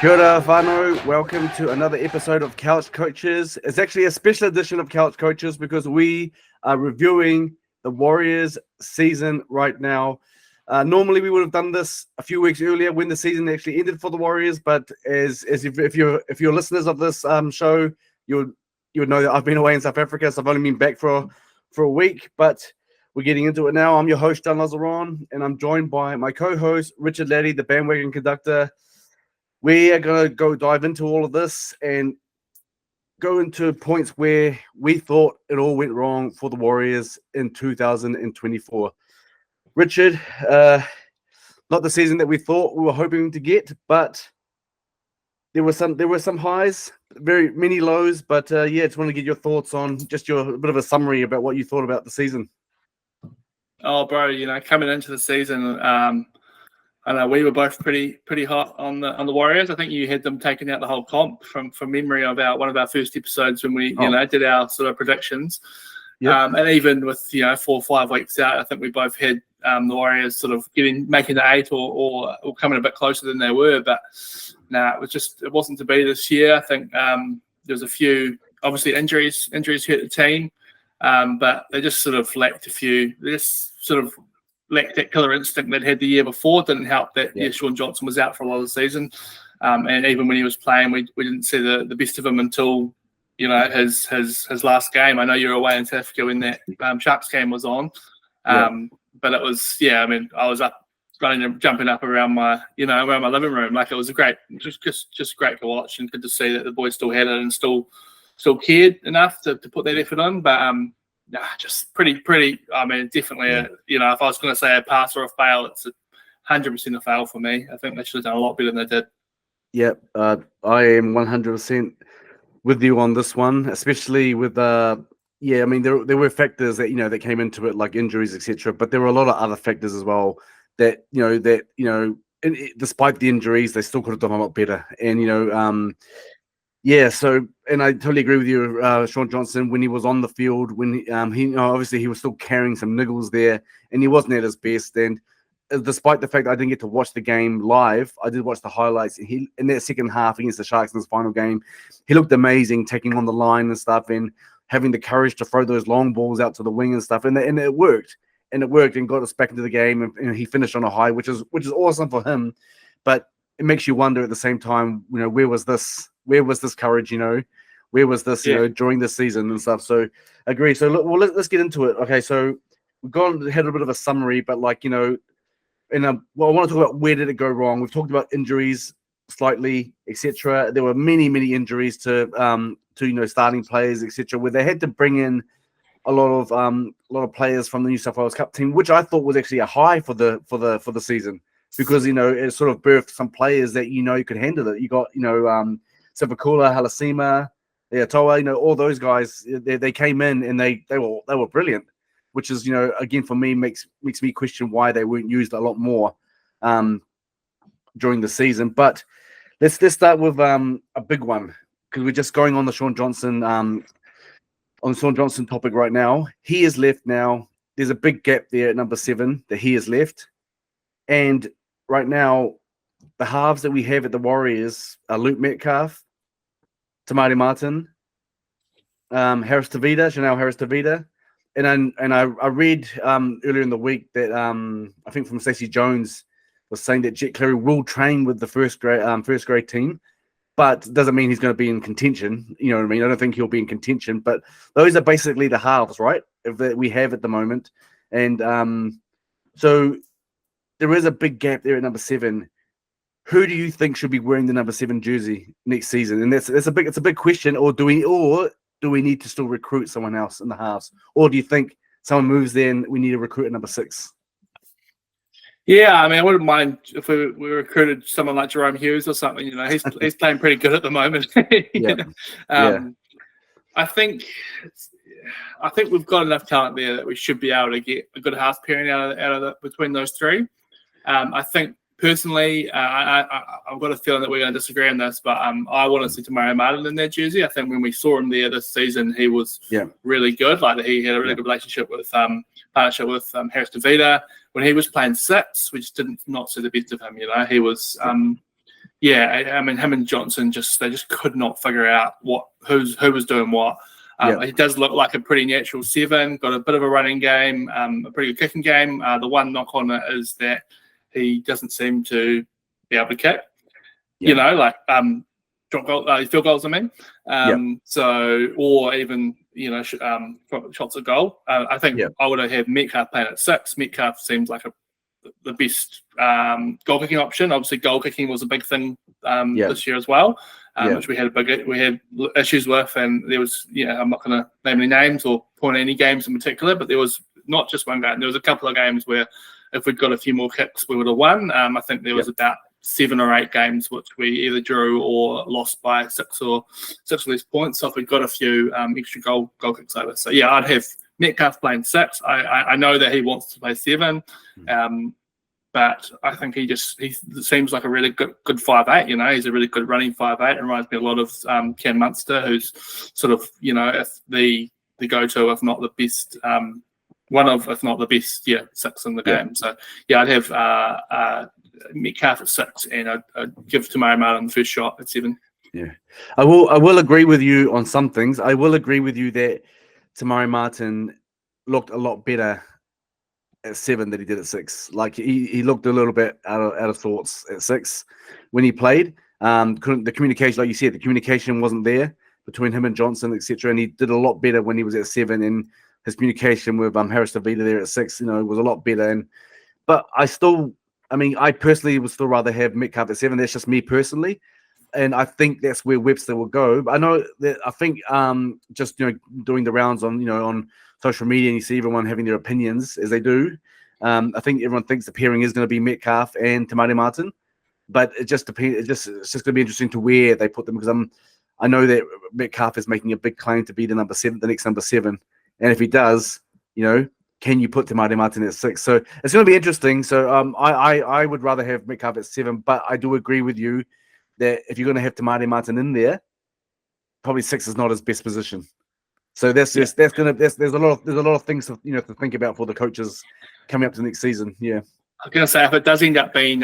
Kia ora whānau, welcome to another episode of Couch Coaches. It's actually a special edition of Couch Coaches because we are reviewing the Warriors season right now. Normally we would have done this a few weeks earlier when the season actually ended for the Warriors, but if you're listeners of this show, you would know that I've been away in South Africa, so I've only been back for a week, but we're getting into it now. I'm your host, Dan Lazaron, and I'm joined by my co-host, Richard Laddie, the bandwagon conductor. We are going to go dive into all of this and go into points where we thought it all went wrong for the Warriors in 2024. Richard, not the season that we thought we were hoping to get, but there were some highs, very many lows. But just want to get your thoughts on just a bit of a summary about what you thought about the season. Oh, bro, coming into the season, I know we were both pretty hot on the Warriors. I think you had them taking out the whole comp from memory of one of our first episodes when we did our sort of predictions. Yep. And even with 4 or 5 weeks out, I think we both had the Warriors sort of making the 8 or coming a bit closer than they were. But it wasn't to be this year. I think there was a few obviously injuries hurt the team, but they just sort of lacked a few. They just sort of lacked that killer instinct they'd had the year before. It didn't help that Shaun Johnson was out for a lot of the season. And even when he was playing, we didn't see the best of him until, his last game. I know you were away in South Africa when that Sharks game was on. But it was, I was up running and jumping up around my living room. Like, it was just great to watch and good to see that the boys still had it and still cared enough to put that effort in. But, just pretty. Definitely. If I was going to say a pass or a fail, it's 100% a fail for me. I think they should have done a lot better than they did. Yep, I am 100% with you on this one, especially with there were factors that that came into it, like injuries, etc. But there were a lot of other factors as well that despite the injuries, they still could have done a lot better. And so, and I totally agree with you, Shaun Johnson, when he was on the field, when he obviously he was still carrying some niggles there, and he wasn't at his best. And despite the fact that I didn't get to watch the game live, I did watch the highlights. And in that second half against the Sharks in his final game, he looked amazing, taking on the line and stuff, and having the courage to throw those long balls out to the wing and stuff. And it worked, and got us back into the game. And he finished on a high, which is awesome for him. But it makes you wonder at the same time, where was this courage, where was this, during the season and stuff. So agree. So let's get into it. Okay. So we've had a bit of a summary, but I want to talk about where did it go wrong. We've talked about injuries slightly, etc. There were many injuries to starting players, etc., where they had to bring in a lot of players from the New South Wales Cup team, which I thought was actually a high for the season. Because it sort of birthed some players that you could handle it. You got Sivakula, Halasima, Toa, all those guys. They came in and they were brilliant, which is again for me makes me question why they weren't used a lot more during the season. But let's start with a big one, because we're just going on the Shaun Johnson topic right now. He is left now. There's a big gap there at number 7 that he is left, and right now, the halves that we have at the Warriors are Luke Metcalf, Tamari Martin, Janelle Harris-Tavita. And I read earlier in the week that I think from Stacey Jones was saying that Jet Cleary will train with the first grade team, but doesn't mean he's going to be in contention. You know what I mean? I don't think he'll be in contention, but those are basically the halves, right? That we have at the moment. And so there is a big gap there at number 7. Who do you think should be wearing the number 7 jersey next season? And it's a big question. Or do we need to still recruit someone else in the halves? Or do you think someone moves there and we need to recruit at number 6? Yeah, I wouldn't mind if we recruited someone like Jerome Hughes or something. He's playing pretty good at the moment. I think we've got enough talent there that we should be able to get a good half pairing out of between those three. I think personally, I've got a feeling that we're going to disagree on this, but I want to see Tamari Martin in that jersey. I think when we saw him there this season, he was really good. Like, he had a really good relationship with partnership with Harris-Tavita. When he was playing 6, we just did not see the best of him. He was yeah, I mean, him and Johnson they just could not figure out who was doing what. He does look like a pretty natural 7, got a bit of a running game, a pretty good kicking game. The one knock on it is that he doesn't seem to be able to kick. You know, like drop goal, field goals. I mean, so or even shots at goal. I think I would have had Metcalf playing at 6. Metcalf seems like the best goal kicking option. Obviously, goal kicking was a big thing this year as well, which we had issues with, and there was I'm not going to name any names or point any games in particular, but there was not just one game. There was a couple of games where if we'd got a few more kicks, we would have won. I think there was about 7 or 8 games which we either drew or lost by 6 or less points. So if we'd got a few extra goal kicks over, so yeah, I'd have Metcalf playing 6. I know that he wants to play 7, but I think he seems like a really good 5'8". He's a really good running 5'8". It reminds me a lot of Ken Munster, who's sort of if the go-to, if not the best, one of, if not the best, 6 in the game. So yeah, I'd have Metcalf at 6, and I'd give Tamari Martin the first shot at 7. Yeah, I will agree with you on some things. I will agree with you that Tamari Martin looked a lot better at 7 than he did at 6. Like he looked a little bit out of sorts at 6 when he played. The communication, like you said, the communication wasn't there between him and Johnson, etc. And he did a lot better when he was at 7. And his communication with Harris Tavita there at 6, was a lot better. But I personally would still rather have Metcalf at 7. That's just me personally. And I think that's where Webster will go. But I know that I think just doing the rounds on social media, and you see everyone having their opinions as they do. I think everyone thinks the pairing is going to be Metcalf and Tamari Martin, but it just depends. It's just going to be interesting to where they put them, because I know that Metcalf is making a big claim to be the next number 7, and if he does, can you put Tamari Martin at 6? So it's going to be interesting. So I would rather have Metcalf at 7, but I do agree with you that if you're going to have Tamari Martin in there, probably 6 is not his best position. So there's a lot of things to think about for the coaches coming up to the next season. Yeah, I was going to say, if it does end up being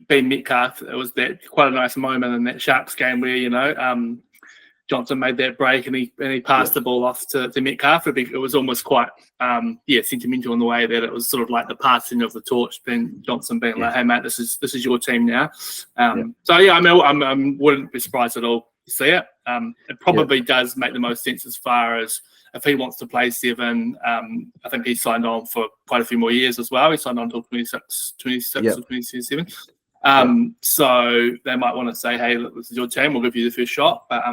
Metcalf, it was quite a nice moment in that Sharks game where Johnson made that break and he passed the ball off to Metcalf. It was almost quite sentimental in the way that it was sort of like the passing of the torch, Johnson being like, "Hey mate, this is your team now." So yeah, I wouldn't be surprised at all to see it. It probably does make the most sense as far as if he wants to play 7. I think he signed on for quite a few more years as well. He signed on until 26 or 27. So they might want to say, "Hey, look, this is your team. We'll give you the first shot." But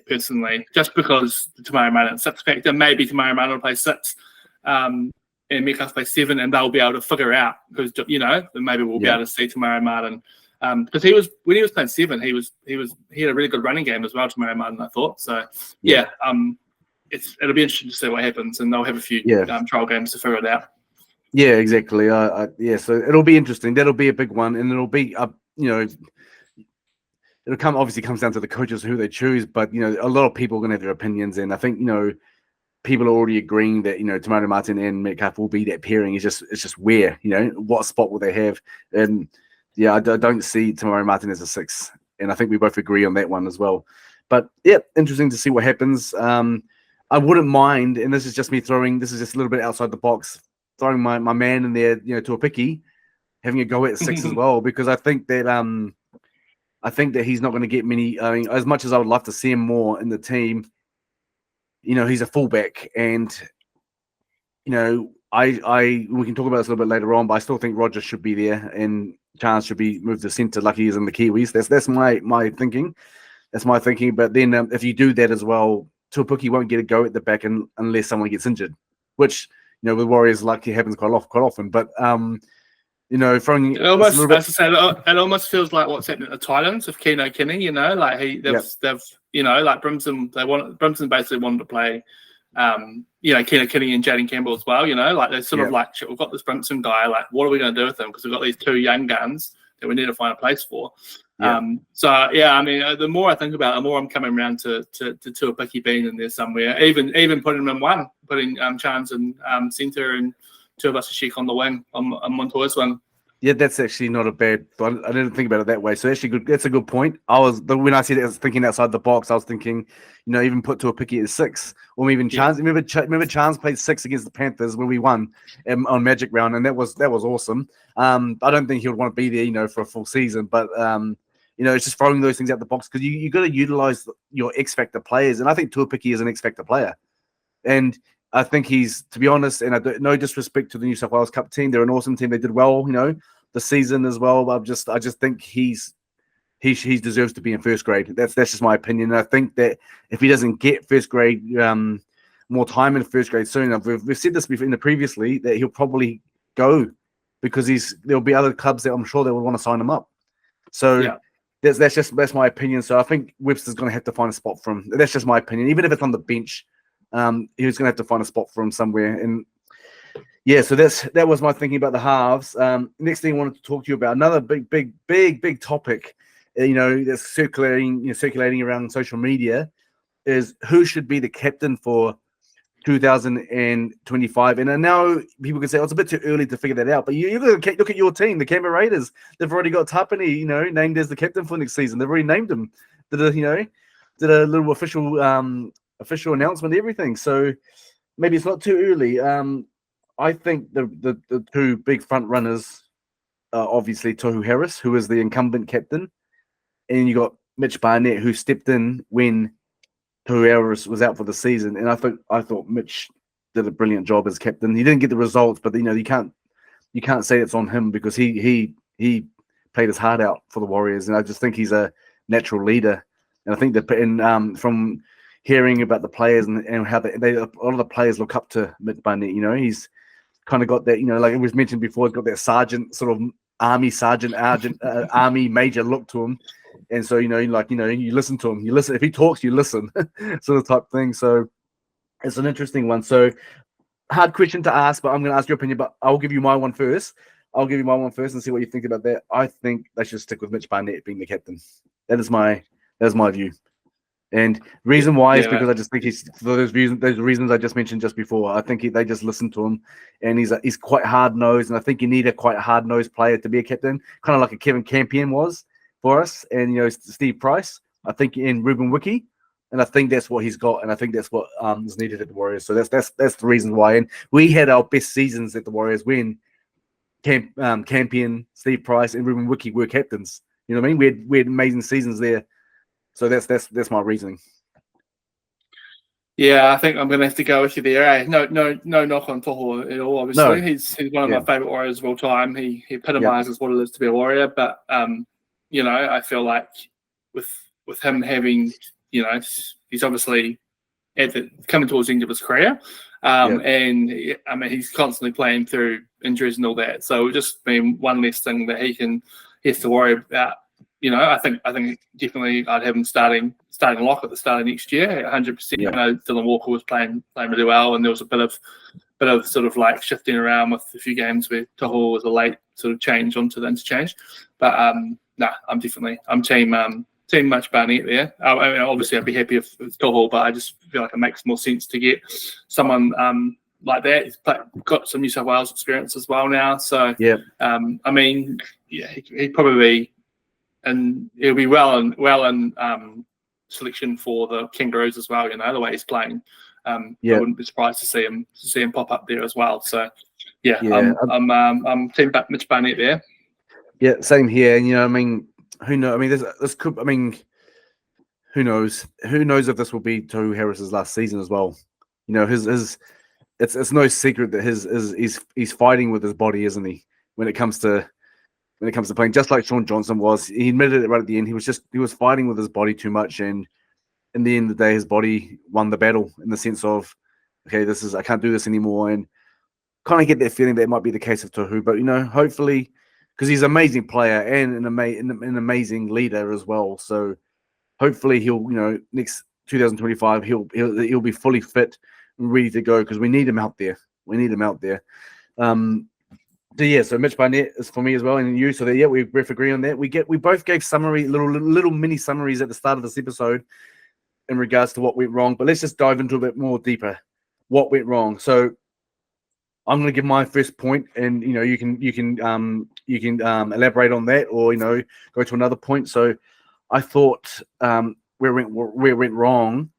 personally, just because the Tamari Martin 6 factor, maybe Tamari Martin will play 6, and Metcalf play 7, and they'll be able to figure out, because then maybe we'll be able to see Tamari Martin. Because when he was playing 7, he had a really good running game as well, Tamari Martin, I thought. So it'll be interesting to see what happens, and they'll have a few trial games to figure it out. Yeah, exactly. So it'll be interesting. That'll be a big one, and it'll be obviously comes down to the coaches who they choose, but a lot of people are going to have their opinions, and I think people are already agreeing that Tamari Martin and Metcalf will be that pairing. It's just where what spot will they have, and I don't see Tamari Martin as a 6, and I think we both agree on that one as well. But interesting to see what happens. I wouldn't mind, and this is just me this is just a little bit outside the box, throwing my man in there, to a picky, having a go at 6 as well, because I think that he's not going to get many. I mean, as much as I would love to see him more in the team, he's a fullback, and we can talk about this a little bit later on, but I still think Rogers should be there and Chance should be moved to centre like he is in the Kiwis. That's my thinking. That's my thinking. But then if you do that as well, Tuapuki won't get a go at the back unless someone gets injured, which with Warriors like it happens quite often. But throwing it almost feels like what's happening at the Titans with Keno Kinney. Like they've like Brimson basically wanted to play Keno Kinney and Jaden Campbell as well. Like they're sort of like, we've got this Brimson guy. Like, what are we going to do with him? Because we've got these 2 young guns that we need to find a place for. The more I think about it, the more I'm coming around to Tuapuki being in there somewhere. Even putting him in 1, putting Chance in centre and Tuivasa-Sheck on the wing on Montoya's wing. Yeah, that's actually not a bad. I didn't think about it that way. So actually, good. That's a good point. When I said it, I was thinking outside the box. I was thinking, even put to a picky at 6, or even Chance. Remember, Chance played 6 against the Panthers when we won on Magic Round, and that was awesome. I don't think he would want to be there, for a full season, but it's just throwing those things out the box because you got to utilize your X factor players, and I think Tuapiki is an X factor player, and I think he's, to be honest, and no disrespect to the New South Wales Cup team, they're an awesome team. They did well, the season as well. But I just think he deserves to be in first grade. That's just my opinion. And I think that if he doesn't get first grade more time in first grade soon, we've said this before previously, that he'll probably go because there'll be other clubs that I'm sure they would want to sign him up. So that's my opinion. So I think Webster's going to have to find a spot for him. That's just my opinion. Even if it's on the bench, he was going to have to find a spot for him somewhere. And yeah, so that was my thinking about the halves. Next thing I wanted to talk to you about, another big topic, that's circulating around social media, is who should be the captain for 2025. And I know people can say, it's a bit too early to figure that out, but you look at your team, the Canberra Raiders. They've already got Tapani, named as the captain for next season. They've already named him. Did a little official announcement, everything. So maybe it's not too early. I think the two big front runners are obviously Tohu Harris, who is the incumbent captain, and you got Mitch Barnett, who stepped in when Tohu Harris was out for the season. And I thought Mitch did a brilliant job as captain. He didn't get the results, but you can't say it's on him because he played his heart out for the Warriors, and I just think he's a natural leader. And I think that from hearing about the players and how a lot of the players look up to Mitch Barnett. He's kind of got that, like it was mentioned before, he's got that sergeant sort of army major look to him. And so, you listen to him, if he talks, you listen sort of type thing. So it's an interesting one. So hard question to ask, but I'm going to ask your opinion, but I'll give you my one first. And see what you think about that. I think they should stick with Mitch Barnett being the captain. That is my view. And reason why is because I just think he's, for those reasons I just mentioned just before. I think they just listen to him, and he's quite hard nosed, and I think you need a quite hard nosed player to be a captain, kind of like a Kevin Campion was for us, and Steve Price. I think in Ruben Wiki, and I think that's what he's got, and I think that's what is needed at the Warriors. So that's the reason why. And we had our best seasons at the Warriors when Campion, Steve Price, and Ruben Wiki were captains. You know what I mean? We had amazing seasons there. So that's my reasoning. Yeah, I think I'm going to have to go with you there. No knock on Toho at all. Obviously, he's one of my favorite Warriors of all time. He epitomizes what it is to be a Warrior. But I feel like with him having, he's obviously coming towards the end of his career, and he's constantly playing through injuries and all that. So it'll just be one less thing that he has to worry about. I think definitely I'd have him starting lock at the start of next year, 100%. I know Dylan Walker was playing really well, and there was a bit of sort of like shifting around with a few games where Toho was a late sort of change onto the interchange. But I'm team Mitch Barnett there. Obviously I'd be happy if it's Toho, but I just feel like it makes more sense to get someone like that. He's got some New South Wales experience as well now, so he'd probably. And he'll be well in selection for the Kangaroos as well. The way he's playing, I wouldn't be surprised to see him pop up there as well. So, I'm team Mitch Barnett there. Yeah, same here. And who knows? Who knows? Who knows if this will be Tohu Harris's last season as well? It's no secret that he's fighting with his body, isn't he? When it comes to playing, just like Sean Johnson was. He admitted it right at the end. He was fighting with his body too much, and in the end of the day, his body won the battle in the sense of, okay, I can't do this anymore, and kind of get that feeling that it might be the case of Tohu. But hopefully, because he's an amazing player and an amazing leader as well. So hopefully he'll, next 2025, he'll be fully fit and ready to go because we need him out there. So Mitch Barnett is for me as well, and you. So we both agree on that. We both gave little mini summaries at the start of this episode in regards to what went wrong. But let's just dive into a bit more deeper. What went wrong? So I'm going to give my first point, and you can elaborate on that, or go to another point. So I thought where it went wrong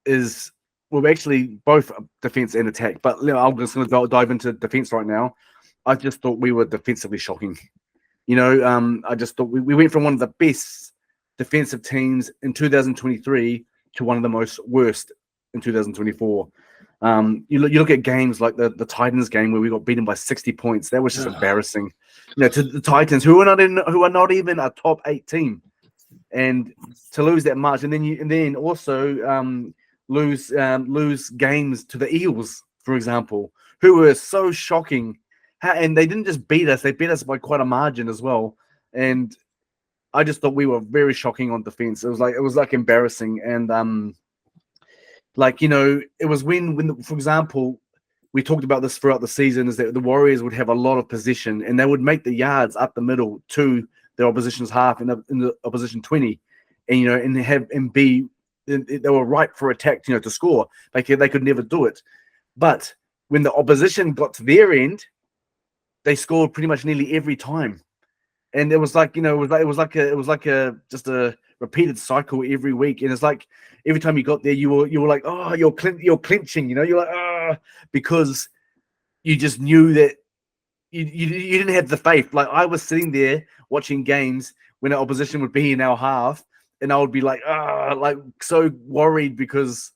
is we're actually both defense and attack. But I'm just going to dive into defense right now. I just thought we were defensively shocking. I just thought we went from one of the best defensive teams in 2023 to one of the most worst in 2024. You look at games like the Titans game where we got beaten by 60 points. That was just embarrassing. To the Titans, who are not even a top 8 team, and to lose that much, and then also lose games to the Eagles, for example, who were so shocking. And they didn't just beat us; they beat us by quite a margin as well. And I just thought we were very shocking on defense. It was like embarrassing. And it was when for example, we talked about this throughout the season, is that the Warriors would have a lot of possession and they would make the yards up the middle to their opposition's half in the opposition 20, and they were ripe for attack, to score. They could never do it. But when the opposition got to their end, they scored pretty much nearly every time. And it was like, it was like just a repeated cycle every week. And it's like every time you got there, you were like, oh, you're clinching, you're like, oh, because you just knew that you didn't have the faith. Like I was sitting there watching games when the opposition would be in our half, and I would be like, like so worried because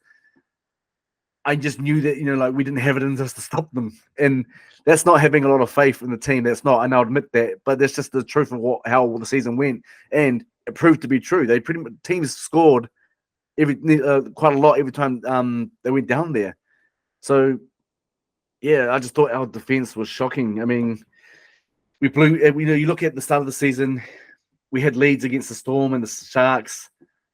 I just knew that, we didn't have it in us to stop them. And that's not having a lot of faith in the team. That's not, and I'll admit that, but that's just the truth of how the season went. And it proved to be true. They teams scored quite a lot every time they went down there. So yeah, I just thought our defense was shocking. I mean, we blew, you look at the start of the season, we had leads against the Storm and the Sharks,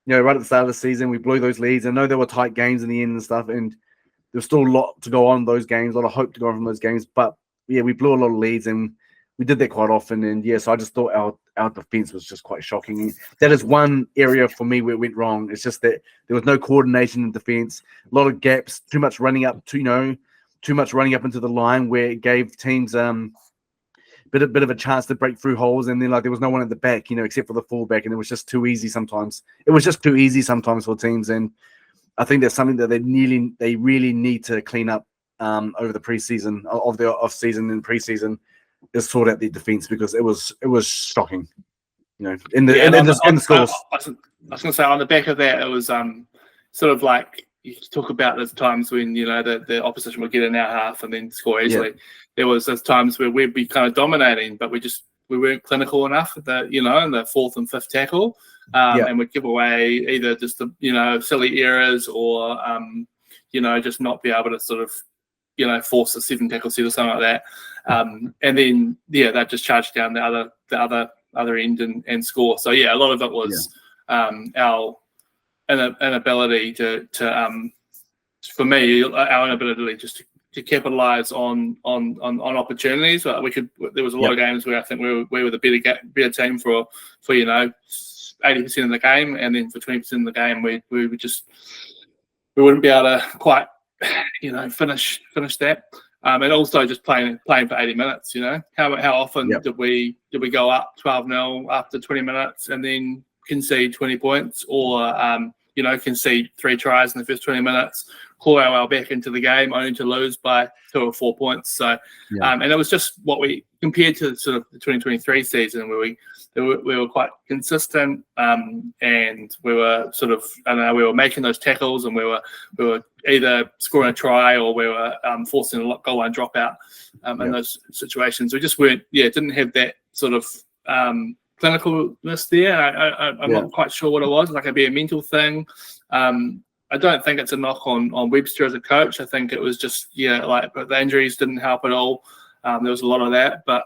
right at the start of the season, we blew those leads. I know there were tight games in the end and stuff, and there was still a lot to go on in those games, a lot of hope to go on from those games. But yeah, we blew a lot of leads, and we did that quite often. And yeah, so I just thought our defense was just quite shocking. That is one area for me where it went wrong. It's just that there was no coordination in defense, a lot of gaps, too much running up into the line where it gave teams bit of a chance to break through holes, and then there was no one at the back, except for the fullback, and it was just too easy sometimes. It was just too easy sometimes for teams, and I think that's something that they really need to clean up over the preseason, of the off season and preseason, is sort out the defense, because it was shocking, in the scores. I was going to say, on the back of that, it was sort of like you talk about those times when the opposition would get in our half and then score easily. Yeah. There was those times where we'd be kind of dominating, but we weren't clinical enough at the in the fourth and fifth tackle, and we'd give away either just the silly errors or just not be able to sort of force a 7 tackle set or something like that, and then that just charged down the other end and score. So yeah, a lot of it was our inability to for me, our inability just to capitalize on opportunities. There was a lot of games where I think we were the better team for 80% of the game, and then for 20% of the game we wouldn't be able to quite finish that. And also just playing for 80 minutes. How often did we go up 12-0 after 20 minutes and then concede 20 points, or concede 3 tries in the first 20 minutes, claw our way back into the game only to lose by 2 or 4 points. So, and it was just what we compared to sort of the 2023 season, where we were quite consistent, and we were sort of, we were making those tackles, and we were either scoring a try or we were forcing a goal line dropout in those situations. We just didn't have that sort of clinicalness there. I'm not quite sure what it was. Like, it'd be a mental thing. I don't think it's a knock on Webster as a coach. I think it was just the injuries didn't help at all. There was a lot of that, but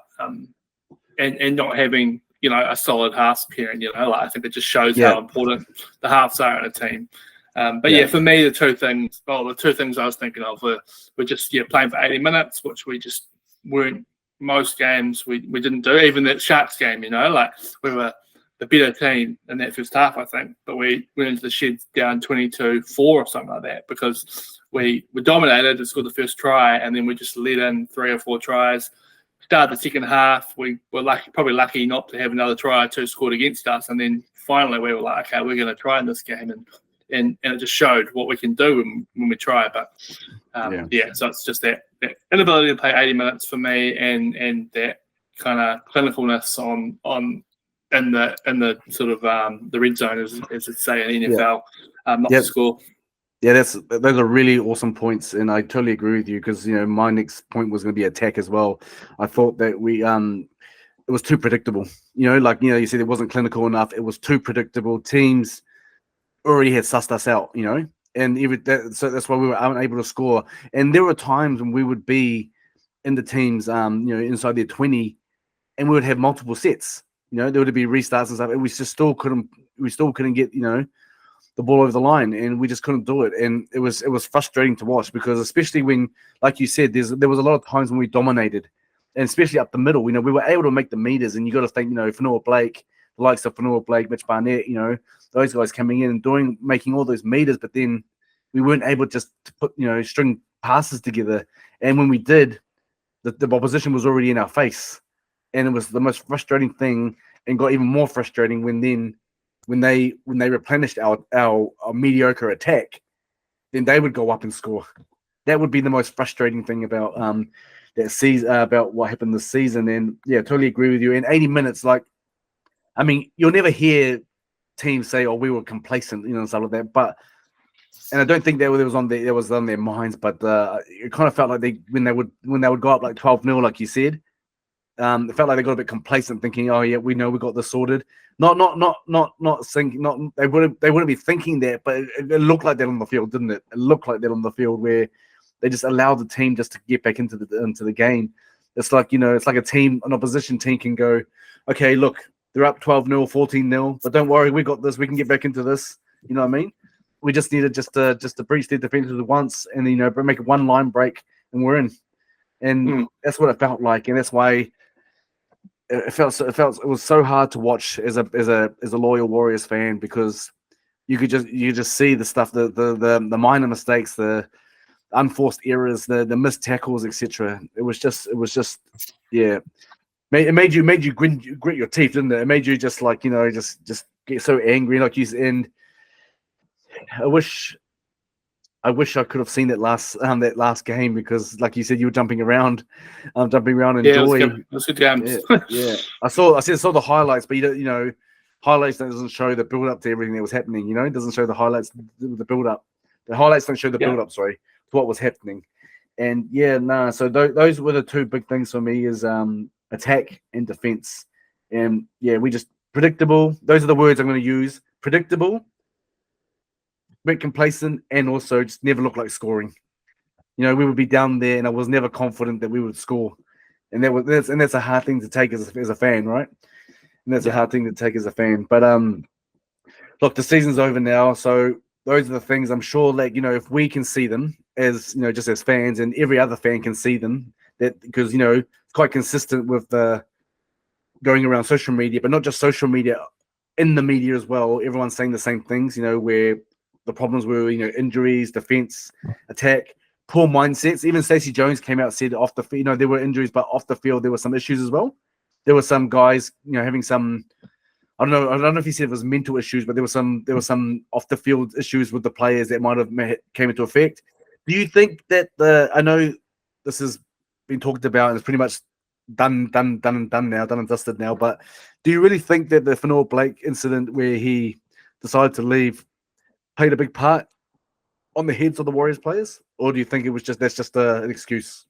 and not having a solid half pairing. I think it just shows how important the halves are in a team. But for me, the two things I was thinking of were just playing for 80 minutes, which we just weren't. Most games we didn't do. Even that Sharks game, we were better team in that first half, I think. But we went into the sheds down 22-4 or something like that because we dominated and scored the first try, and then we just let in 3 or 4 tries. Started the second half, we were probably lucky not to have another try or two scored against us, and then finally we were like, okay, we're going to try in this game, and it just showed what we can do when we try. But so it's just that inability to play 80 minutes for me, and that kind of clinicalness in the sort of the red zone, as it's say in NFL, not to score. Yeah, those are really awesome points, and I totally agree with you because my next point was going to be attack as well. I thought that it was too predictable. You said it wasn't clinical enough. It was too predictable. Teams already had sussed us out, and so that's why we were unable to score. And there were times when we would be in the teams, inside their 20, and we would have multiple sets. There would be restarts and stuff, and we still couldn't get the ball over the line, and we just couldn't do it. And it was frustrating to watch because, especially when, like you said, there was a lot of times when we dominated, and especially up the middle. We were able to make the meters, and you got to think, Fanua Blake, the likes of Fanua Blake, Mitch Barnett, those guys coming in and making all those meters, but then we weren't able just to put string passes together. And when we did, the opposition was already in our face, and it was the most frustrating thing, and got even more frustrating when they replenished our mediocre attack, then they would go up and score. That would be the most frustrating thing about that season, about what happened this season. And yeah, totally agree with you. In 80 minutes, you'll never hear teams say, "Oh, we were complacent," and stuff like that. And I don't think that was on their minds. But it kind of felt like when they would go up like 12-0, like you said. It felt like they got a bit complacent, thinking, "Oh yeah, we know we got this sorted." Not thinking. They wouldn't be thinking that, but it looked like that on the field, didn't it? It looked like that on the field where they just allowed the team just to get back into the game. It's like it's like an opposition team can go, "Okay, look, they're up 12-0, 14-0, but don't worry, we got this. We can get back into this." You know what I mean? We just needed just to breach their defenses once, and make a one line break, and we're in. And that's what it felt like, and that's why. It was so hard to watch as a loyal Warriors fan, because you could just see the stuff, the minor mistakes, the unforced errors, the missed tackles, etc. It was just it made you grit your teeth, didn't it? It made you just just get so angry, like you said. And I wish I could have seen that last game, because, like you said, you were jumping around in joy. It was good games. Yeah. I saw the highlights, but highlights doesn't show the build up to everything that was happening. It doesn't show the highlights, the build up. The highlights don't show the build up. Sorry, to what was happening. And so those were the two big things for me: is attack and defense. And we just predictable. Those are the words I'm going to use: predictable, bit complacent, and also just never looked like scoring. We would be down there, and I was never confident that we would score, and that's a hard thing to take as a fan, right? And that's a hard thing to take as a fan. But look, the season's over now, so those are the things I'm sure that if we can see them as just as fans, and every other fan can see them, that because it's quite consistent with the going around social media, but not just social media, in the media as well. Everyone's saying the same things, where the problems were, injuries, defense, attack, poor mindsets. Even Stacey Jones came out and said off the field, there were injuries, but off the field there were some issues as well. There were some guys, having some, I don't know if he said it was mental issues, but there were some off the field issues with the players that might have came into effect. Do you think that I know this has been talked about and it's pretty much done and dusted now, but do you really think that the Fanua Blake incident, where he decided to leave, played a big part on the heads of the Warriors players, or do you think that's just an excuse?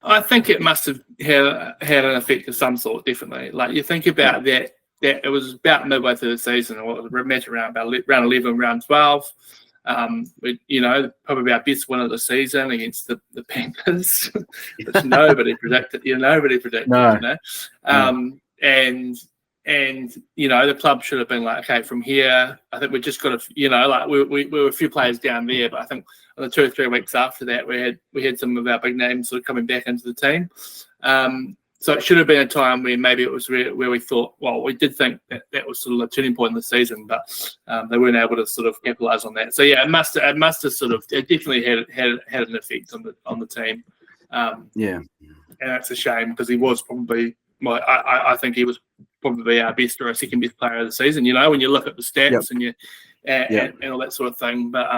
I think it must have had an effect of some sort, definitely. Like, you think about that it was about midway through the season, or a match around round 11, round 12. Probably our best win of the season against the Panthers, which nobody predicted. And the club should have been like, okay, from here, I think we just got to, we were a few players down there, but I think on the 2 or 3 weeks after that, we had some of our big names sort of coming back into the team. So it should have been a time where maybe it was where we thought, well, we did think that was sort of a turning point in the season, but they weren't able to sort of capitalize on that. So yeah, it must have sort of, it definitely had an effect on the team. Yeah, and that's a shame because he was probably, well, I think he was probably our best or our second best player of the season. You know, when you look at the stats and all that sort of thing. But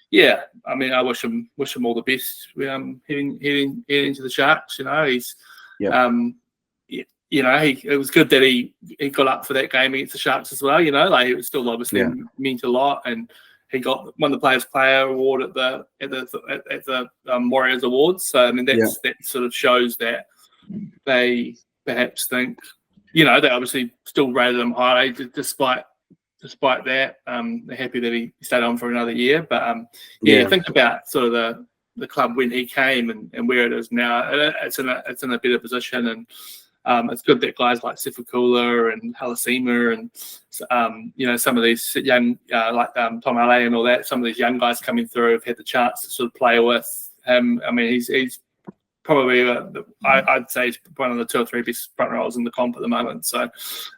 yeah, I mean, I wish him all the best. Heading into the Sharks. You know, he's it was good that he got up for that game against the Sharks as well. You know, like it was still obviously meant a lot, and he won the Players Player award at the Warriors Awards. So I mean, that sort of shows that they perhaps think, you know, they obviously still rated him highly despite that. They're happy that he stayed on for another year. But think about sort of the club when he came and where it is now. It's in a better position, and it's good that guys like Sifakula and Halasima and some of these young like Tom Ale and all that. Some of these young guys coming through have had the chance to sort of play with him. I mean, he's probably I'd say he's one of the 2 or 3 best front rowers in the comp at the moment. So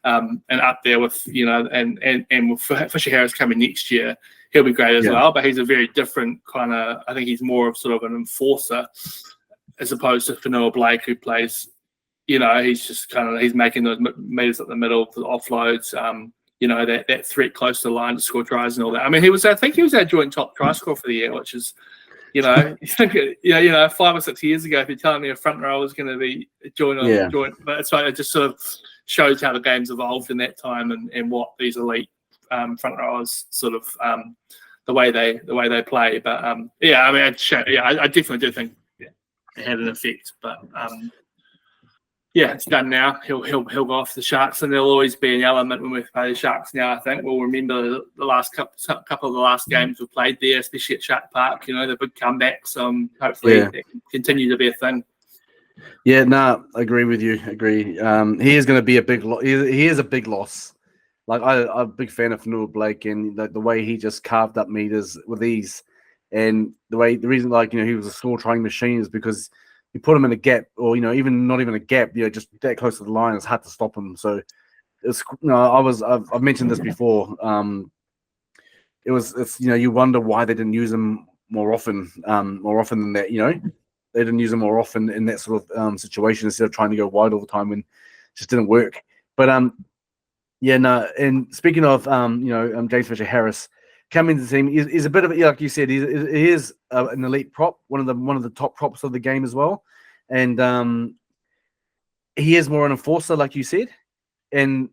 and up there with and with Fisher Harris coming next year, he'll be great as well. But he's a very different kind of. I think he's more of sort of an enforcer as opposed to Fanua Blake, who plays. You know, he's just he's making those meters up the middle for the offloads. That threat close to the line to score tries and all that. I mean, I think he was our joint top try scorer for the year, which is. You know, 5 or 6 years ago, if you're telling me a front row was going to be joint, but it's like it just sort of shows how the game's evolved in that time and what these elite front rowers sort of the way they play. But I mean, I definitely do think it had an effect. But it's done now. He'll go off the Sharks, and there'll always be an element when we play the Sharks now. I think we'll remember the last couple of the last games we played there, especially at Shark Park. You know, the big comebacks. Hopefully, they can continue to be a thing. Yeah, no, I agree with you. Agree. He is going to be a big loss. He is a big loss. Like I'm a big fan of Fanua Blake and the way he just carved up meters with ease, and the reason he was a score trying machine is because. You put him in a gap, or even not even a gap, just that close to the line, it's hard to stop him. So it's I've mentioned this before. You wonder why they didn't use him more often than that. They didn't use him more often in that sort of situation instead of trying to go wide all the time when it just didn't work. But and speaking of James Fisher Harris. Coming to the team, he's a bit of like you said, he is an elite prop, one of the top props of the game as well, and he is more an enforcer, like you said, and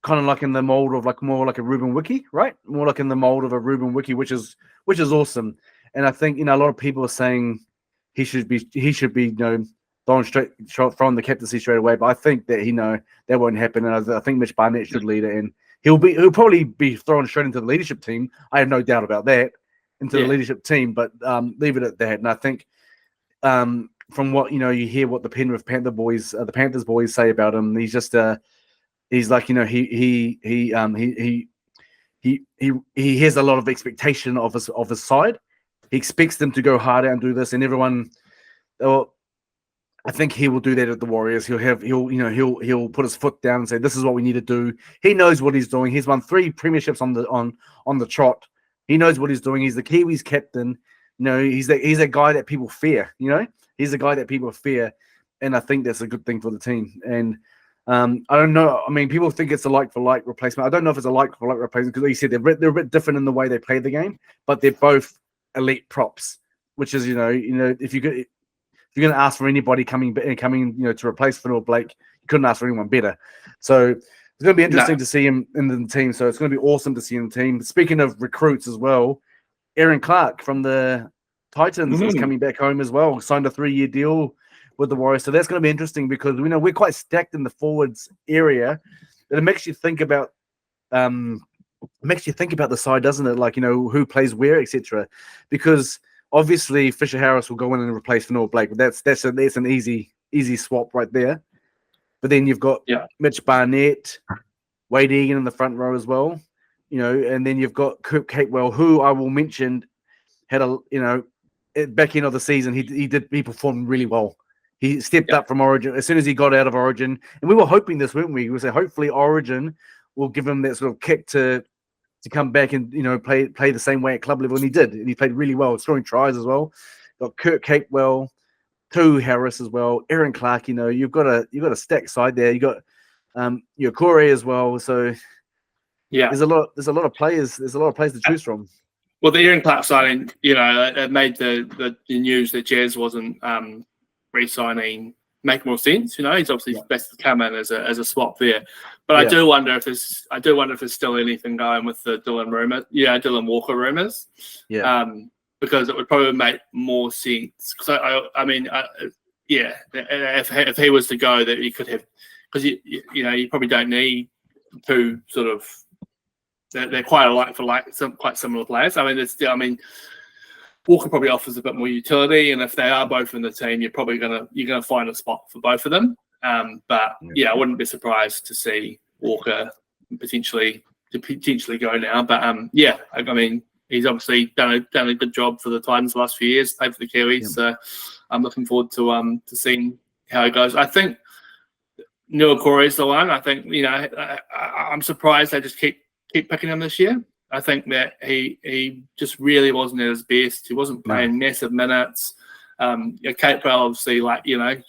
kind of like in the mold of more like a Ruben Wiki, right? More like in the mold of a Ruben Wiki, which is awesome. And I think a lot of people are saying he should be throwing the captaincy straight away, but I think that that won't happen, and I think Mitch Barnett should lead it in. He'll probably be thrown straight into the leadership team. I have no doubt about that, into the leadership team. But leave it at that. And I think from what you hear what the Penrith Panther boys, the Panthers boys say about him, he's just he's like he has a lot of expectation of his side. He expects them to go harder and do this, and everyone. I think he will do that at the Warriors. He'll put his foot down and say, "This is what we need to do." He knows what he's doing. He's won 3 premierships on the trot. He knows what he's doing. He's the Kiwis captain. He's a guy that people fear. He's a guy that people fear, and I think that's a good thing for the team. And I don't know. I mean, people think it's a like for like replacement. I don't know if it's a like for like replacement because, like you said, they're a bit different in the way they play the game, but they're both elite props. Which is, if you're going to ask for anybody coming to replace Fanua Blake, you couldn't ask for anyone better. So it's going to be interesting to see him in the team. So it's going to be awesome to see him in the team. Speaking of recruits as well, Aaron Clark from the Titans is coming back home as well. Signed a 3-year deal with the Warriors. So that's going to be interesting because we're quite stacked in the forwards area. And it makes you think about the side, doesn't it? Who plays where, etc. Because obviously, Fisher Harris will go in and replace Fanua Blake. That's an easy swap right there. But then you've got Mitch Barnett, Wade Egan in the front row as well. And then you've got Coop Capewell, who I will mention had back end of the season he performed really well. He stepped up from Origin as soon as he got out of Origin, and we were hoping this, weren't we? We said hopefully Origin will give him that sort of kick to come back and play the same way at club level, and he did. And he played really well, scoring tries as well. Got Kurt Capewell, Tohu Harris as well, Aaron Clark. You've got a stacked side there. You got your Corey as well. So there's a lot of players. There's a lot of players to choose from. Well, the Aaron Clark signing, it made the news that Jazz wasn't re-signing make more sense. He's obviously best to come in as a swap there. But I do wonder if there's still anything going with the Dylan Walker rumors. Yeah. Because it would probably make more sense. Because if he was to go, that you could have, because you probably don't need two sort of. They're quite alike for quite similar players. Walker probably offers a bit more utility, and if they are both in the team, you're gonna find a spot for both of them. I wouldn't be surprised to see Walker potentially go now. But he's obviously done a good job for the Titans the last few years, played for the Kiwis. So I'm looking forward to seeing how it goes. I think Nua Corey is the one. I think I'm surprised they just keep picking him this year. I think that he just really wasn't at his best. He wasn't playing massive minutes. Capewell obviously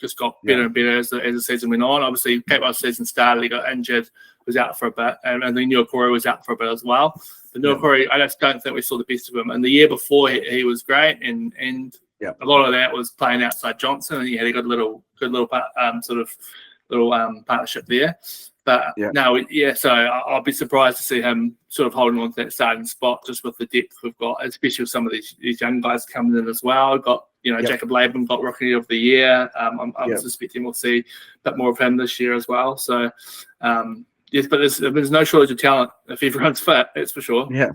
just got better and better as the season went on. Obviously, Capewell's season started, he got injured, was out for a bit, and then Nua Corey was out for a bit as well. But Nua Corey, I just don't think we saw the best of him. And the year before, he was great, and a lot of that was playing outside Johnson, and he had a good little partnership there. But so I'll be surprised to see him sort of holding on to that starting spot just with the depth we've got, especially with some of these young guys coming in as well. Got Jacob Laban got Rookie of the Year. I'm suspecting we'll see a bit more of him this year as well. So but there's no shortage of talent if everyone's fit. That's for sure. Yeah,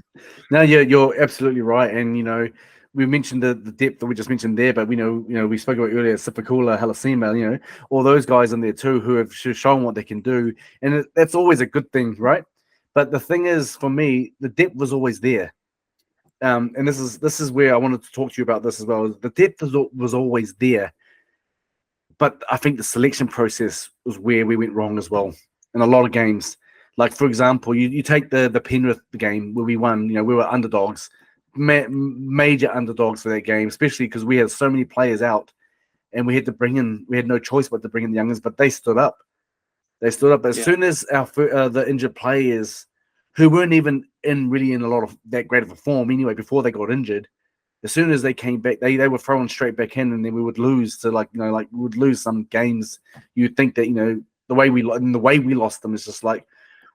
no, you're absolutely right, and we mentioned the depth that we just mentioned there, but we spoke about earlier, Sipakula, Halasima, all those guys in there too who have shown what they can do, and that's always a good thing, right? But the thing is, for me, the depth was always there, and this is where I wanted to talk to you about this as well. The depth was always there, but I think the selection process was where we went wrong as well in a lot of games. Like for example, you take the Penrith game where we won. We were underdogs. Major underdogs for that game, especially because we had so many players out, and we had no choice but to bring in the youngers. But they stood up. As soon as the injured players, who weren't even in a lot of that great of a form anyway before they got injured, as soon as they came back, they were thrown straight back in, and then we would lose to we would lose some games. You'd think that the way we lost them is just like,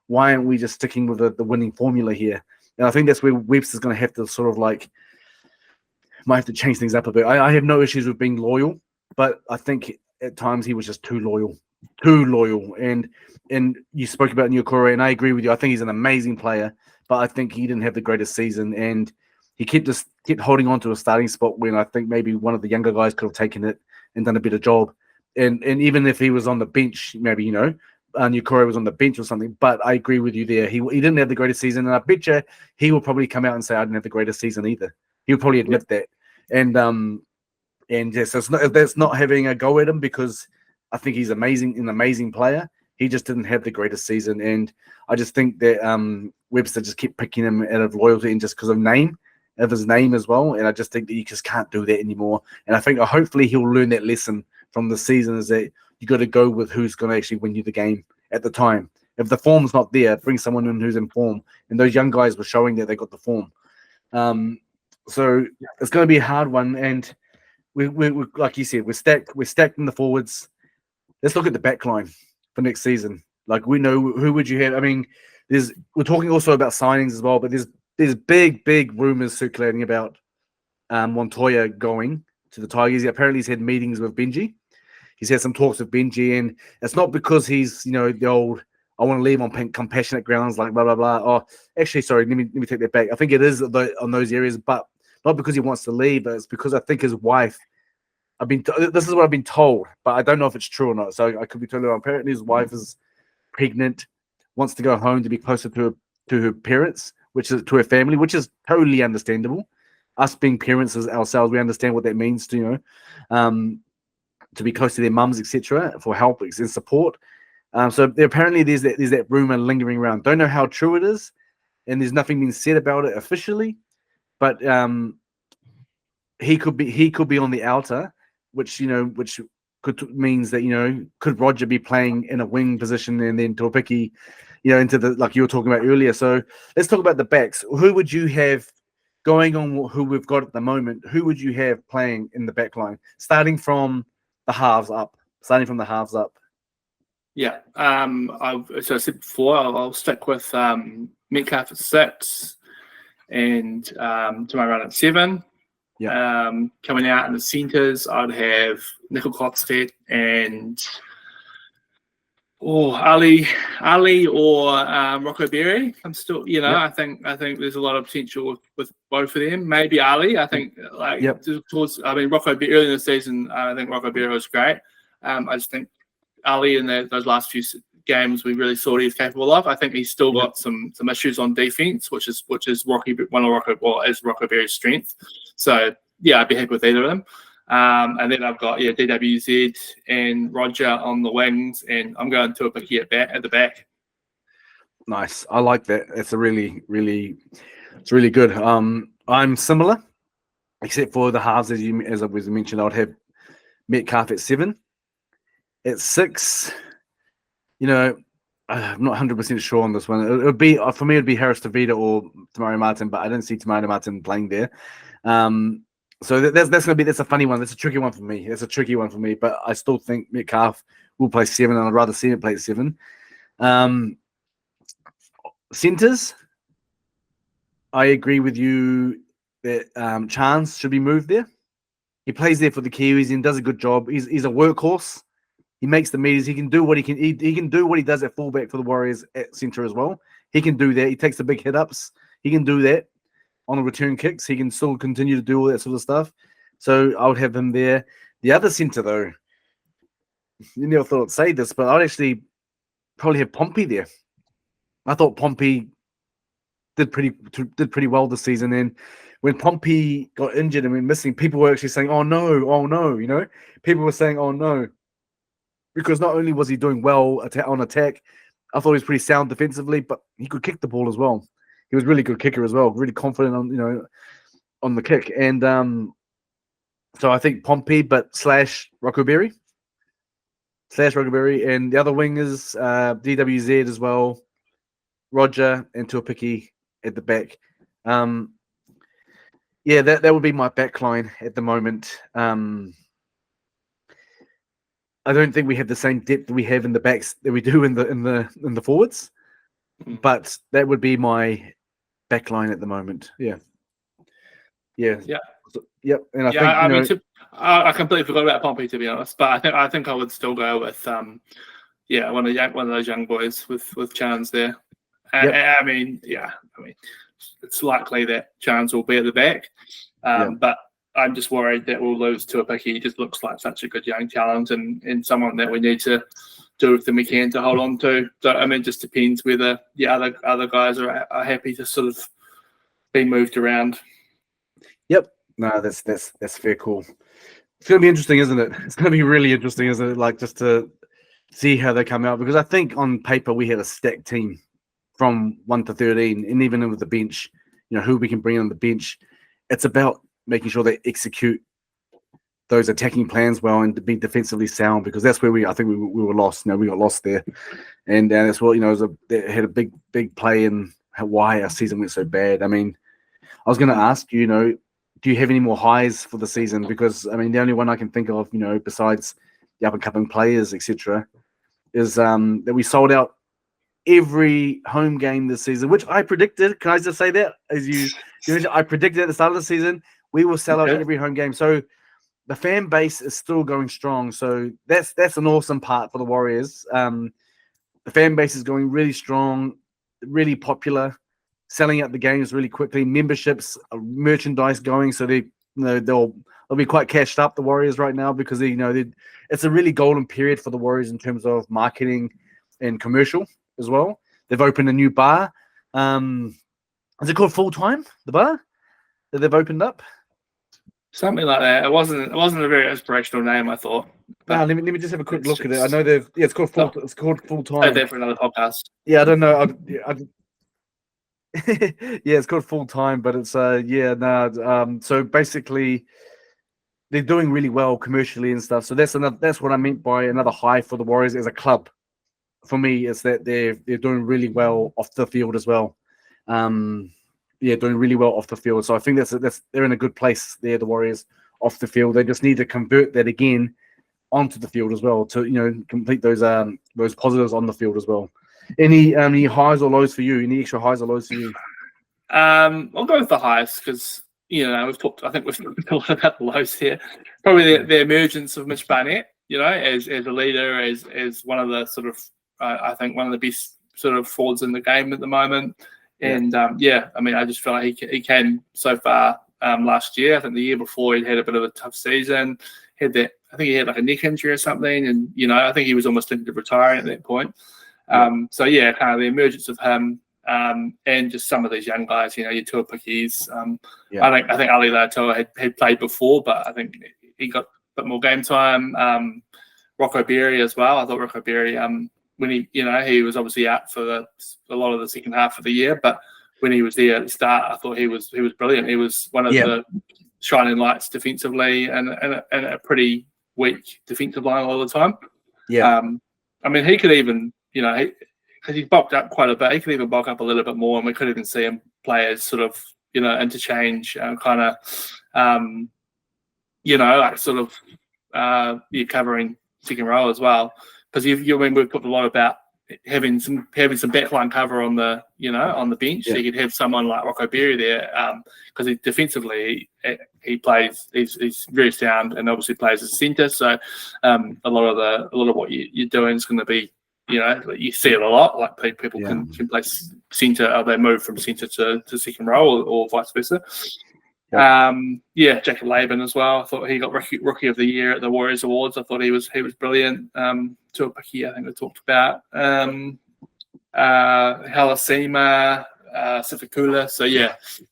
why aren't we just sticking with the winning formula here? And I think that's where Webster's going to have to sort of might have to change things up a bit. I have no issues with being loyal, but I think at times he was just too loyal. And you spoke about Nua Corey, and I agree with you. I think he's an amazing player, but I think he didn't have the greatest season, and he kept holding on to a starting spot when I think maybe one of the younger guys could have taken it and done a better job. And even if he was on the bench, maybe Nua Corey was on the bench or something, but I agree with you there. He didn't have the greatest season, and I bet you he will probably come out and say I didn't have the greatest season either. He'll probably admit that. And yes, that's not having a go at him, because I think he's an amazing player. He just didn't have the greatest season, and I just think that Webster just kept picking him out of loyalty and just because of his name as well. And I just think that you just can't do that anymore. And I think hopefully he'll learn that lesson from the season, is that you got to go with who's going to actually win you the game at the time. If the form's not there, bring someone in who's in form. And those young guys were showing that they got the form. So it's going to be a hard one. And we like you said, we're stacked in the forwards. Let's look at the back line for next season. Like, we know who would you have. I mean, we're talking also about signings as well, but there's big rumors circulating about Montoya going to the Tigers. Apparently he's had meetings with Benji. He's had some talks with Benji, and it's not because he's, the old, I want to leave on compassionate grounds, like blah, blah, blah. Or actually, sorry, let me take that back. I think it is on those areas, but not because he wants to leave, but it's because I think his wife, this is what I've been told, but I don't know if it's true or not. So I could be totally wrong. Apparently his wife is pregnant, wants to go home to be closer to her parents, to her family, which is totally understandable. Us being parents ourselves, we understand what that means to, to be close to their mums, etc., for help and support. So apparently there's that rumor lingering around. Don't know how true it is, and there's nothing being said about it officially. But he could be on the outer, which could means that could Roger be playing in a wing position and then Tuapiki, into the, like you were talking about earlier. So let's talk about the backs. Who would you have going on? Who we've got at the moment? Who would you have playing in the back line, starting from the halves up? Yeah. So I said before, I'll stick with Metcalf at 6 and to my run at 7. Yeah. Coming out in the centres, I'd have Nickel Klopstedt and Ali or Rocco Berry. I'm still, I think there's a lot of potential with both of them. Maybe Ali. I think Rocco Berry early in the season. I think Rocco Berry was great. I just think Ali in those last few games we really saw what he's capable of. I think he's still got some issues on defense, which is Rocco Berry's strength. So yeah, I'd be happy with either of them. And then I've got DWZ and Roger on the wings, and I'm going to a Tuapiki at the back. Nice, I like that. It's really good. I'm similar, except for the halves as I was mentioned. I'd have Metcalf at 7. At 6, I'm not 100% sure on this one. It would be, for me, it'd be Harris Tavita or Tamari Martin, but I didn't see Tamari Martin playing there. So that's a funny one. That's a tricky one for me. But I still think Metcalf will play 7, and I'd rather see him play 7. Centers, I agree with you that Chance should be moved there. He plays there for the Kiwis and does a good job. He's a workhorse. He makes the meters. He can do what he can. He can do what he does at fullback for the Warriors at center as well. He can do that. He takes the big hit ups. He can do that on the return kicks. He can still continue to do all that sort of stuff. So I would have him there. The other center, though, you never thought I'd say this, but I'd actually probably have Pompey there. I thought Pompey did pretty well this season. And when Pompey got injured and went missing, people were actually saying, "Oh no!" People were saying, "Oh no." Because not only was he doing well on attack, I thought he was pretty sound defensively, but he could kick the ball as well. He was a really good kicker as well, really confident on the kick. And so I think Pompey, but / Rocco Berry, and the other wing is DWZ as well, Roger and Tuapiki at the back. That would be my back line at the moment. I don't think we have the same depth that we have in the backs that we do in the forwards, but that would be my back line at the moment. Yeah. And I think I completely forgot about Pompey, to be honest, but I think I would still go with one of those young boys with Chance there. I mean, it's likely that Chance will be at the back, but I'm just worried that we'll lose Tuapiki. He just looks like such a good young talent and someone that we need to do everything we can to hold on to. So, I mean, it just depends whether the other guys are happy to sort of be moved around. Yep. No, that's fair call. It's going to be interesting, isn't it? It's going to be really interesting, isn't it? Like, just to see how they come out. Because I think on paper we have a stacked team from 1 to 13. And even with the bench, who we can bring on the bench. It's about making sure they execute those attacking plans well and to be defensively sound, because that's where I think we were lost. We got lost there, and that's what they had a big play in why our season went so bad. I mean, I was going to ask you, do you have any more highs for the season? Because I mean, the only one I can think of, besides the up and coming players, etc., is that we sold out every home game this season, which I predicted. Can I just say that I predicted at the start of the season we will sell out every home game. So the fan base is still going strong. So that's an awesome part for the Warriors. The fan base is going really strong, really popular, selling out the games really quickly. Memberships, merchandise going. So they'll be quite cashed up, the Warriors right now, because it's a really golden period for the Warriors in terms of marketing and commercial as well. They've opened a new bar. Is it called Full Time? The bar that they've opened up? Something like that. It wasn't a very inspirational name, I thought. Let me just have a quick look at it. I know it's called full time. Save that for another podcast. Yeah, I don't know. Yeah, it's called full time, but it's so basically they're doing really well commercially and stuff. So that's what I meant by another high for the Warriors as a club. For me, is that they're doing really well off the field as well. Doing really well off the field. So I think that's they're in a good place there, the Warriors off the field. They just need to convert that again onto the field as well to complete those positives on the field as well. Any highs or lows for you? Any extra highs or lows for you? I'll go with the highs because we've talked a lot about the lows here. Probably the emergence of Mitch Barnett, as a leader, as one of the sort of I think one of the best sort of forwards in the game at the moment. And I mean, I just feel like he came so far last year. I think the year before he had a bit of a tough season. I think he had like a neck injury or something, and I think he was almost thinking of retiring at that point. Kind of the emergence of him and just some of these young guys, your Tuapikis. I think Ali Latoa had played before, but I think he got a bit more game time. Rocco Berry as well. I thought Rocco Berry, when he was obviously out for a lot of the second half of the year, but when he was there at the start, I thought he was brilliant. He was one of the shining lights defensively and a pretty weak defensive line all the time. I mean, he could even, because he's bulked up quite a bit, he could even bulk up a little bit more, and we could even see him play as sort of, interchange kind of, covering second row as well. Because we've talked a lot about having some backline cover on the on the bench. So you could have someone like Rocco Berry there because defensively he plays. He's very sound and obviously plays as centre. So a lot of what you're doing is going to be you see it a lot. Like people can play centre, or they move from centre to second row or vice versa. Jacob Laban as well. I thought he got rookie of the year at the Warriors Awards. I thought he was brilliant. Tuapiki, I think we talked about. Halasima, Sifikula. So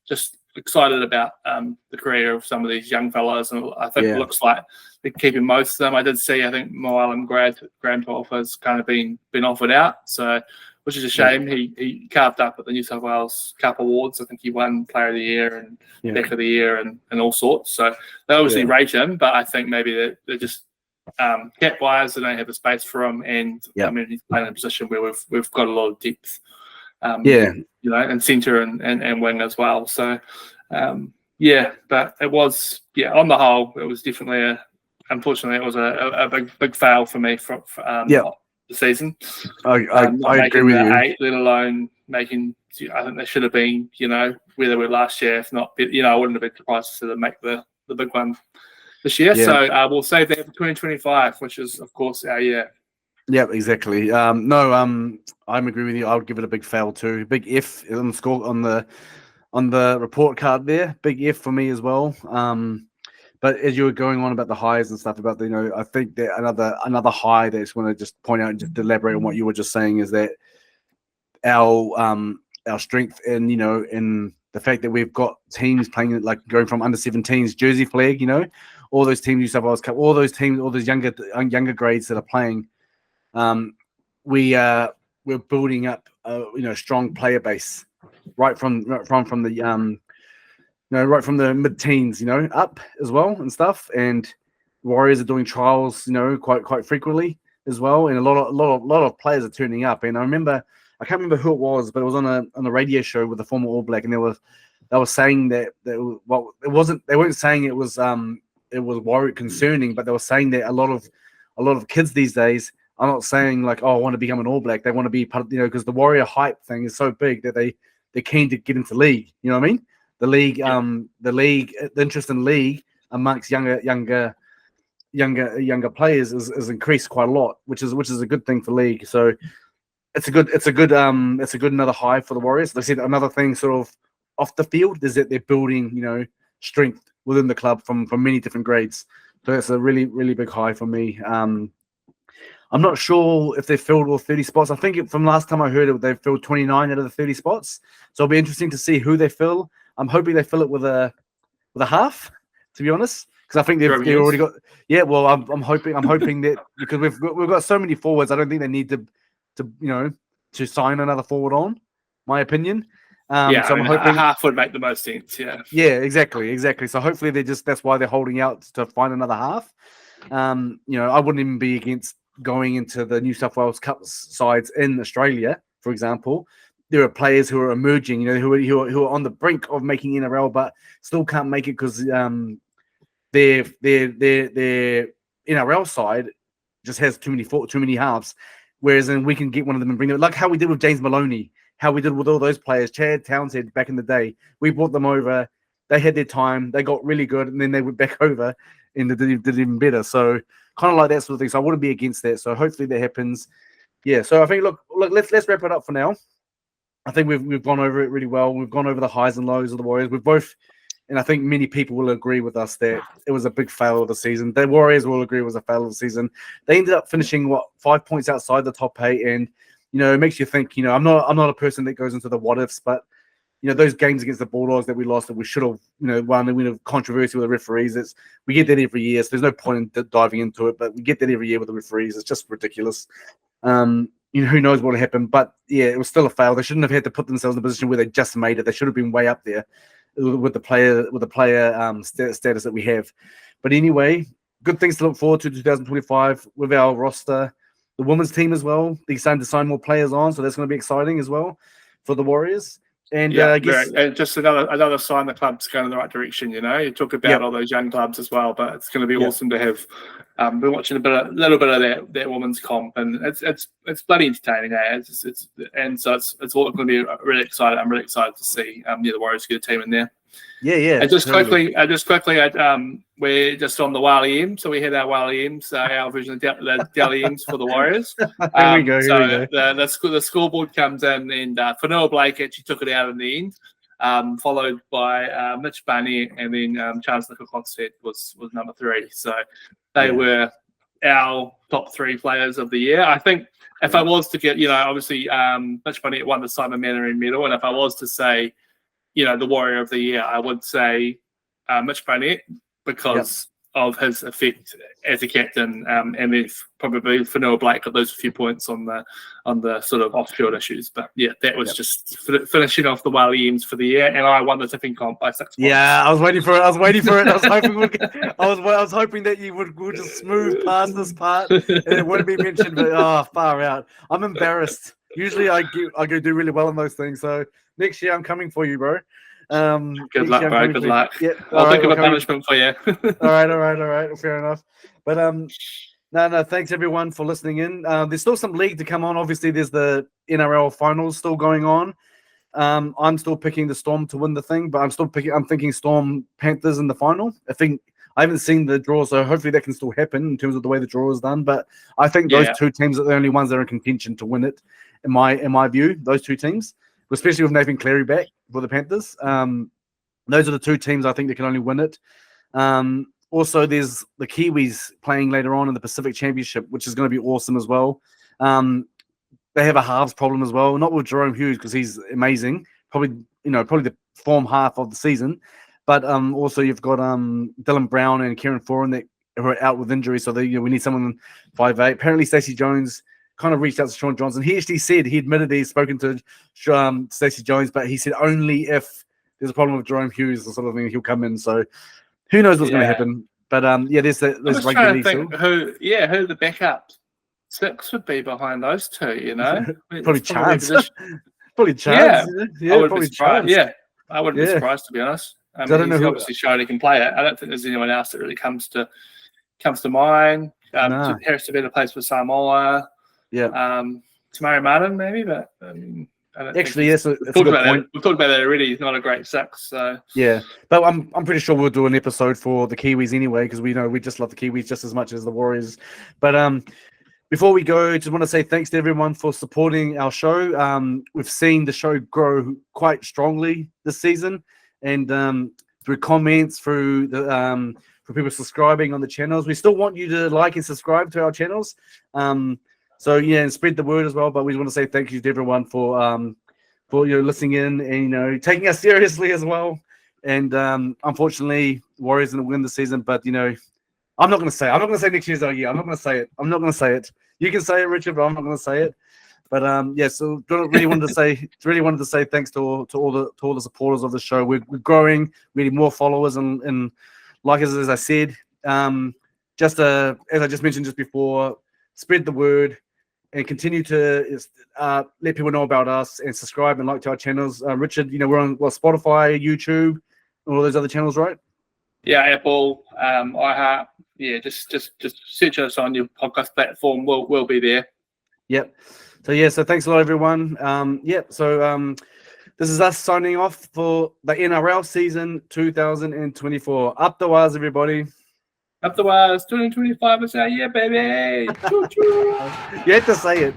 just excited about the career of some of these young fellas, and I think it looks like they're keeping most of them. I did see, I think Moalam Graham 12 has kind of been offered out, so which is a shame. He carved up at the New South Wales Cup Awards. I think he won Player of the Year and Back of the Year and all sorts. So they obviously rate him, but I think maybe they're just cap-wise, they don't have the space for him. And I mean, he's playing in a position where we've got a lot of depth. And centre and wing as well. So but it was on the whole, it was definitely unfortunately it was a big fail for me from the season. I agree with you. 8, let alone making. I think they should have been, where they were last year. If not, I wouldn't have been surprised to see them make the big one this year. So we'll save that for 2025, which is of course our year. Yeah, exactly. I'm agree with you. I would give it a big fail too. Big F on the score on the report card there. Big F for me as well. But as you were going on about the highs and stuff, about I think that another high that I just want to just point out and just elaborate on what you were just saying is that our strength and in the fact that we've got teams playing like going from under 17s Jersey Flag, all those teams, New South Wales Cup, all those teams, all those younger grades that are playing, we're building up a strong player base right from the right from the mid-teens, up as well and stuff. And Warriors are doing trials, quite frequently as well. And a lot of players are turning up. And I can't remember who it was, but it was on a radio show with a former All Black, and they were saying that they weren't saying it was worried concerning, but they were saying that a lot of kids these days are not saying like, oh, I want to become an All Black. They want to be part of, because the Warrior hype thing is so big that they're keen to get into league. You know what I mean? The interest in league amongst younger players is increased quite a lot, which is a good thing for league. So it's a good another high for the Warriors. Like I said, another thing sort of off the field is that they're building strength within the club from many different grades. So that's a really, really big high for me. I'm not sure if they filled all 30 spots. I think from last time I heard it, they filled 29 out of the 30 spots. So it'll be interesting to see who they fill. I'm hoping they fill it with a half to be honest, because I think they've Jerome already Hughes? got. Yeah, well, I'm hoping that because we've got so many forwards, I don't think they need to sign another forward on. My opinion. Yeah, So I I'm mean, a hoping. half would make the most sense. Yeah. Yeah, exactly. So hopefully that's why they're holding out to find another half. I wouldn't even be against going into the New South Wales Cup sides in Australia, for example. There are players who are emerging, who are on the brink of making NRL, but still can't make it because their NRL side just has too many halves. Whereas then we can get one of them and bring them, like how we did with James Maloney, how we did with all those players, Chad Townsend back in the day. We brought them over. They had their time. They got really good, and then they went back over and they did even better. So kind of like that sort of thing. So I wouldn't be against that. So hopefully that happens. Yeah. So I think look, let's wrap it up for now. I think we've gone over it really well. We've gone over the highs and lows of the Warriors. We've both, and I think many people will agree with us that it was a big fail of the season. The Warriors will agree it was a fail of the season. They ended up finishing 5 points outside the top 8, and it makes you think. I'm not a person that goes into the what ifs, but those games against the Bulldogs that we lost that we should have won, and we have controversy with the referees. We get that every year, so there's no point in diving into it. But we get that every year with the referees. It's just ridiculous. Who knows what will happen? But yeah, it was still a fail. They shouldn't have had to put themselves in a position where they just made it. They should have been way up there with the player status that we have. But anyway, good things to look forward to 2025 with our roster, the women's team as well. They're starting to sign more players on, so that's going to be exciting as well for the Warriors. And I guess just another sign the club's going in the right direction. You talk about all those young clubs as well, but it's going to be awesome to have. Been watching a little bit of that women's comp, and it's bloody entertaining. It's all going to be really exciting. I'm really excited to see the Warriors get a team in there. Yeah. And just quickly, we're just on the Wally M, so we had our Wally M's, our version of the Dally M's for the Warriors. Here we go. The scoreboard comes in, and Fanua Blake actually took it out in the end, followed by Mitch Barnett, and then Charles Nicholson was number 3. So they were our top 3 players of the year. I think if I was to get, obviously Mitch Barnett won the Simon Mannering medal, and if I was to say, the Warrior of the Year, I would say Mitch Barnett because of his effect as a captain, and then probably Fanua Blake got those few points on the sort of off-field issues. But yeah, that was just finishing off the Wally M's for the year, and I won the tipping comp by 6 points. Yeah, I was waiting for it. I was hoping that you would just smooth past this part and it wouldn't be mentioned. But far out. I'm embarrassed. Usually I go do really well in those things. So next year I'm coming for you, bro. Good luck, bro. Good luck. Yeah, I'll think of a punishment for you. all right. Fair enough. But no. Thanks everyone for listening in. There's still some league to come on. Obviously, there's the NRL finals still going on. I'm still picking the Storm to win the thing, but I'm thinking Storm Panthers in the final. I haven't seen the draw, so hopefully that can still happen in terms of the way the draw is done. But I think those two teams are the only ones that are in contention to win it, in my view. Those two teams, especially with Nathan Cleary back for the Panthers. Those are the two teams I think that can only win it. Also, there's the Kiwis playing later on in the Pacific Championship, which is going to be awesome as well. They have a halves problem as well, not with Jerome Hughes because he's amazing, probably the form half of the season, but also you've got Dylan Brown and Kieran Foran who are out with injury, so we need someone 5'8". Apparently, Stacey Jones kind of reached out to Sean Johnson. He actually said he admitted he's spoken to Stacey Jones, but he said only if there's a problem with Jerome Hughes or sort of thing he'll come in. So who knows what's going to happen? But there's rugby league still. Who the backup 6 would be behind those two, Probably Chance. Probably Chance. Yeah, I wouldn't be surprised. Yeah, I wouldn't be surprised, to be honest. I mean, he's obviously shown he can play it. I don't think there's anyone else that really comes to mind. Harris to be the place for Samoa. Yeah. Tamari Martin, maybe, but actually, yes, it's we've talked about that already. He's not a great 6, so yeah. But I'm pretty sure we'll do an episode for the Kiwis anyway because we just love the Kiwis just as much as the Warriors. But before we go, just want to say thanks to everyone for supporting our show. We've seen the show grow quite strongly this season, and through comments, through the for people subscribing on the channels. We still want you to like and subscribe to our channels. So yeah, and spread the word as well. But we want to say thank you to everyone for listening in and taking us seriously as well. And unfortunately, Warriors didn't win the season. But I'm not going to say. I'm not going to say next year's our year. I'm not going to say it. I'm not going to say it. You can say it, Richard, but I'm not going to say it. But so really wanted to say thanks to all the supporters of the show. We're growing. We need more followers, and like as I said, as I just mentioned just before, spread the word and continue to let people know about us and subscribe and like to our channels. Richard, we're on Spotify, YouTube, and all those other channels, right? Yeah, Apple, iHeart. Yeah, just search us on your podcast platform. We'll be there. Yep. So thanks a lot, everyone. This is us signing off for the NRL season 2024. Up the wires, everybody. Up the wires, 2025 is our year, baby. Choo-choo. You had to say it.